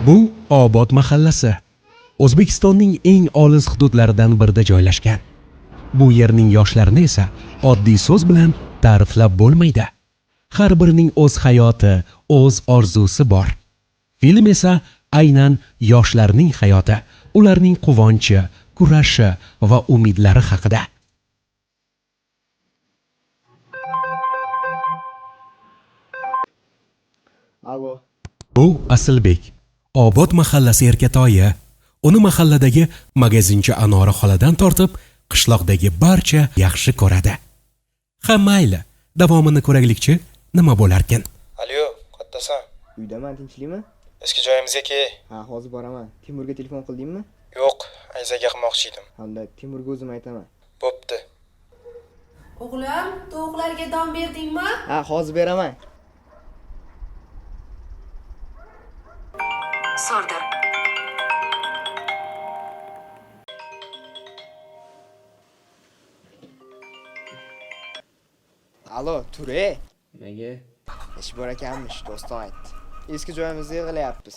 Bu Obod mahallasi. O'zbekistonning eng olis hududlaridan birida joylashgan. Bu yerning yoshlarini esa oddiy so'z bilan ta'riflab bo'lmaydi. Har birining o'z hayoti, o'z orzusi bor. Film esa aynan yoshlarning hayoti, ularning quvonchi, kurashi va umidlari haqida. Alo. Bu Asilbek, Obod mahallasi erkatoyi. Uni mahalladagi magazinchi Anora xoladan tortib, qishloqdagi barcha yaxshi ko'radi. Ha mayli, davomini ko'raylikchi, nima bo'larkin? Alo, qayerdasan? Uydaman, tinchlikmi? Eski joyimizga kel. Ha, hozir boraman. Timurga telefon qildingmi? Yo'q, Ayzaga qilmoqchi edim. Hamda Timurga o'zim aytaman. Bo'pti. O'g'lim, tovuqlarga don berdingmi? Ha, hozir beraman. Sordi. Alo, Ture. Nega? Ish bor ekanmish, do'stim aytdi. Eski joyimizga yig'ilyapmiz.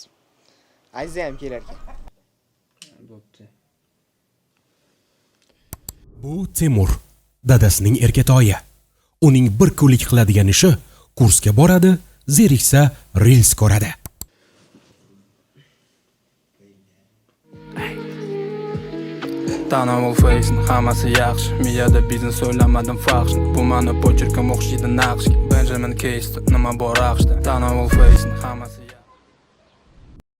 Ayza ham kelar ekan. Bo'pti. Bu Timur, dadasining erkatoyi. Uning bir kunlik qiladigan ishi kursga boradi, zeriksa reels ko'radi. Tanovul faysni hammasi yaxshi. Miyada biznes o'ylamadim faxshni. Bu mani pochirkim o'xshaydi naqshga. Benjamin Case nima bor axshda. Tanovul faysni hammasi